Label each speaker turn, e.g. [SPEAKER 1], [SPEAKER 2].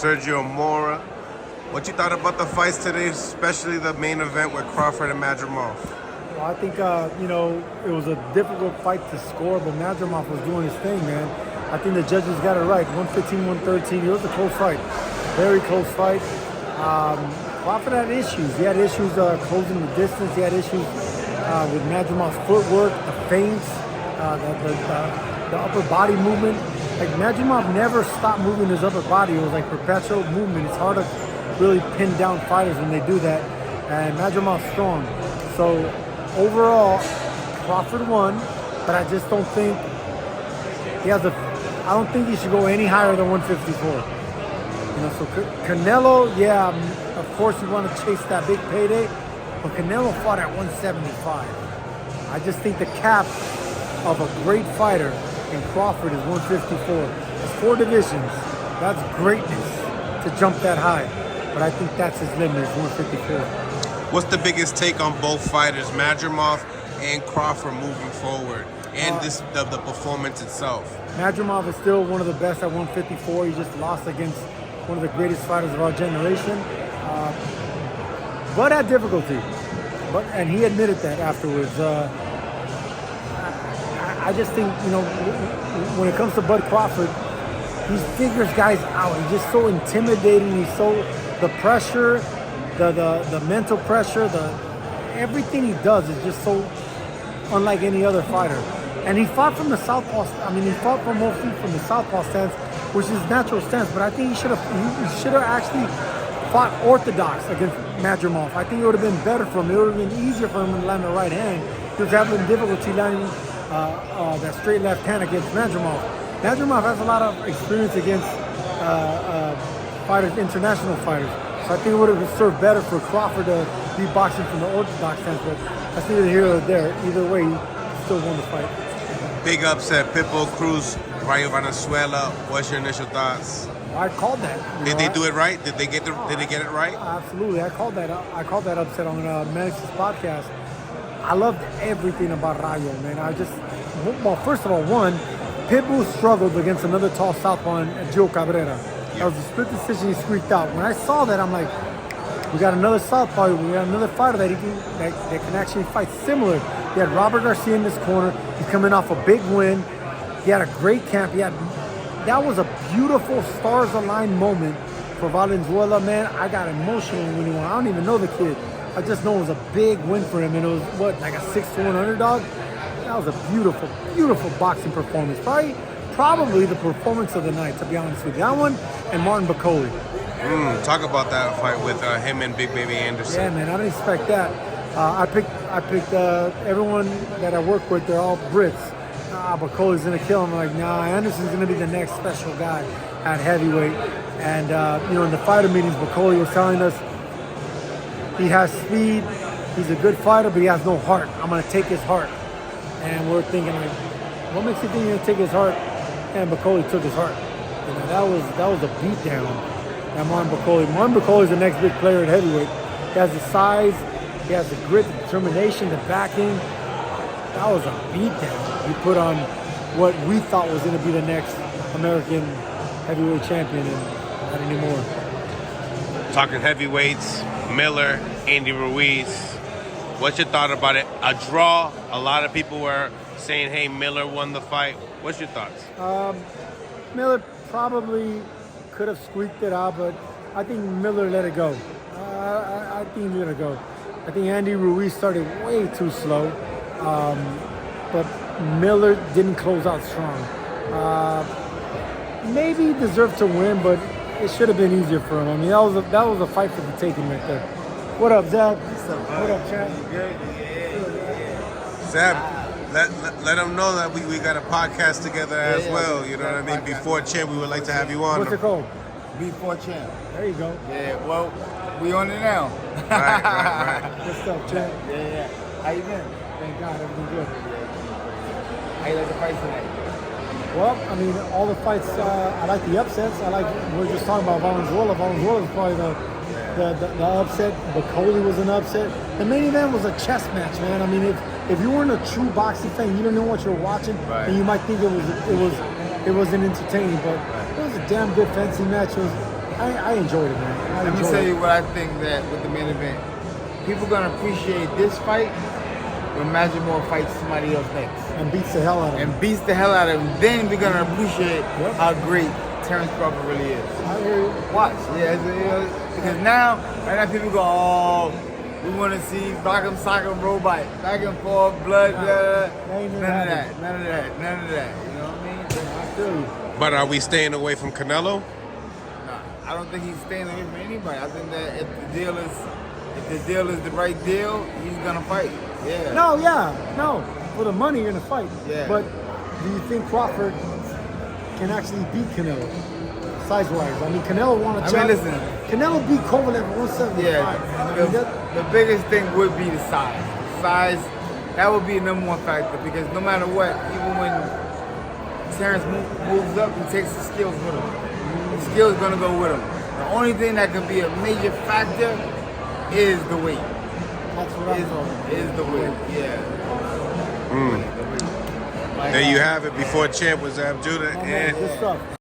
[SPEAKER 1] Sergio Mora. What you thought about the fights today, especially the main event with Crawford and Madrimov?
[SPEAKER 2] Well, I think, it was a difficult fight to score, but Madrimov was doing his thing, man. I think the judges got it right. 115, 113. It was a close fight. Very close fight. Crawford had issues. He had issues closing the distance. He had issues with Madrimov's footwork, the feints, the upper body movement. Like, Madrimov never stopped moving his upper body. It was like perpetual movement. It's hard to really pin down fighters when they do that. And Madrimov's strong. So overall, Crawford won, but I just don't think I don't think he should go any higher than 154. So Canelo, yeah, of course you want to chase that big payday, but Canelo fought at 175. I just think the cap of a great fighter in Crawford is 154. It's 4 divisions. That's greatness to jump that high. But I think that's his limit, is 154.
[SPEAKER 1] What's the biggest take on both fighters, Madrimov and Crawford, moving forward, and the performance itself?
[SPEAKER 2] Madrimov is still one of the best at 154. He just lost against one of the greatest fighters of our generation, but at difficulty. And he admitted that afterwards. I just think, when it comes to Bud Crawford, he figures guys out. He's just so intimidating. He's so, the pressure, the mental pressure, everything he does is just so unlike any other fighter. And he fought from the southpaw. He fought mostly from the southpaw stance, which is natural stance. But I think he should have actually fought orthodox against Madrimov. I think it would have been better for him. It would have been easier for him to land the right hand. He was having difficulty landing that straight left hand against Madrimov. Madrimov has a lot of experience against fighters, international fighters. So I think it would have served better for Crawford to be boxing from the orthodox stance. But that's neither here nor there. Either way, he still won the fight.
[SPEAKER 1] Big upset, Pitbull Cruz, Valenzuela. What's your initial thoughts?
[SPEAKER 2] I called that.
[SPEAKER 1] Did they do it right? Did they get it right?
[SPEAKER 2] Absolutely. I called that upset on Manix's podcast. I loved everything about Rayo, man. First of all, Pitbull struggled against another tall southpaw, Joe Cabrera. That was a split decision. He squeaked out. When I saw that, I'm like, we got another southpaw. We got another fighter that can actually fight similar. He had Robert Garcia in this corner. He's coming off a big win. He had a great camp. That was a beautiful stars-aligned moment for Valenzuela, man. I got emotional when he won. I don't even know the kid. I just know it was a big win for him, and it was, like a 6-1 underdog? That was a beautiful, beautiful boxing performance. Probably the performance of the night, to be honest with you. That one and Martin Bakole.
[SPEAKER 1] Talk about that fight with him and Big Baby Anderson.
[SPEAKER 2] Yeah, man, I didn't expect that. I picked everyone that I work with. They're all Brits. Bakole's gonna kill him. I'm like, nah, Anderson's gonna be the next special guy at heavyweight. And in the fighter meetings, Bakole was telling us he has speed. He's a good fighter, but he has no heart. I'm gonna take his heart. And we're thinking, like, what makes you think you're gonna take his heart? And Bakole took his heart. That was a beatdown. And Martin Bakole is the next big player at heavyweight. He has the size, he has the grit, the determination, the backing. That was a beatdown. He put on what we thought was going to be the next American heavyweight champion, and not anymore.
[SPEAKER 1] Talking heavyweights, Miller, Andy Ruiz. What's your thought about it? A draw. A lot of people were saying, hey, Miller won the fight. What's your thoughts?
[SPEAKER 2] Miller probably could have squeaked it out, but I think Miller let it go. I think he let it go. I think Andy Ruiz started way too slow. But Miller didn't close out strong. Maybe he deserved to win, but it should have been easier for him. That was a fight for the taking right there. What up, Zab? What up, Chad?
[SPEAKER 1] Zab, let them know that we got a podcast together as well. You know what I mean? Before Champ, we would like to have you on.
[SPEAKER 2] What's it called?
[SPEAKER 3] Before Champ.
[SPEAKER 2] There you go.
[SPEAKER 3] Yeah, well, we on it now.
[SPEAKER 1] Right.
[SPEAKER 2] Good stuff, Chad.
[SPEAKER 3] Yeah. How you been?
[SPEAKER 2] Thank God, everything good.
[SPEAKER 3] How you like the fight tonight?
[SPEAKER 2] Well, all the fights, I like the upsets. We were just talking about Valenzuela. Valenzuela was probably the upset. Bakole was an upset. The main event was a chess match, man. If you weren't a true boxing fan, you don't know what you're watching, and you might think it wasn't entertaining, but it was a damn good fencing match. It was I enjoyed it, man. I
[SPEAKER 3] Let me
[SPEAKER 2] enjoyed
[SPEAKER 3] tell
[SPEAKER 2] it.
[SPEAKER 3] you what I think that with the main event, people gonna appreciate this fight when Madrimov fights somebody else next
[SPEAKER 2] And beats the hell out of him.
[SPEAKER 3] and beats the hell out of him. Then we're gonna appreciate
[SPEAKER 2] Yep.
[SPEAKER 3] how great Terence Crawford really is.
[SPEAKER 2] I hear you.
[SPEAKER 3] Watch, because now, right now people go, oh, we want to see Rock'em Sock'em Robot, back and forth, blood,
[SPEAKER 2] Ain't
[SPEAKER 3] none
[SPEAKER 2] never
[SPEAKER 3] of that,
[SPEAKER 2] happened.
[SPEAKER 3] none of that, none of that. You know what I mean?
[SPEAKER 2] I feel you.
[SPEAKER 1] But are we staying away from Canelo?
[SPEAKER 3] Nah, I don't think he's staying away from anybody. I think that if the deal is the right deal, he's gonna fight. Yeah.
[SPEAKER 2] No, yeah, no. For the money, you're gonna fight.
[SPEAKER 3] Yeah.
[SPEAKER 2] But do you think Crawford can actually beat Canelo? Size-wise, I mean, Canelo won a
[SPEAKER 3] I mean,
[SPEAKER 2] challenge.
[SPEAKER 3] listen.
[SPEAKER 2] Canelo beat Kovalev at 175.
[SPEAKER 3] Yeah.
[SPEAKER 2] I mean,
[SPEAKER 3] The biggest thing would be the size. Size, that would be the number one factor because no matter what, even when Terence moves up, he takes the skills with him. The skills gonna go with him. The only thing that could be a major factor is the weight.
[SPEAKER 2] that's what I'm talking
[SPEAKER 3] Is the weight, yeah.
[SPEAKER 1] There you have it. Before champ was Ab Judah
[SPEAKER 2] about.
[SPEAKER 1] and
[SPEAKER 2] Good stuff.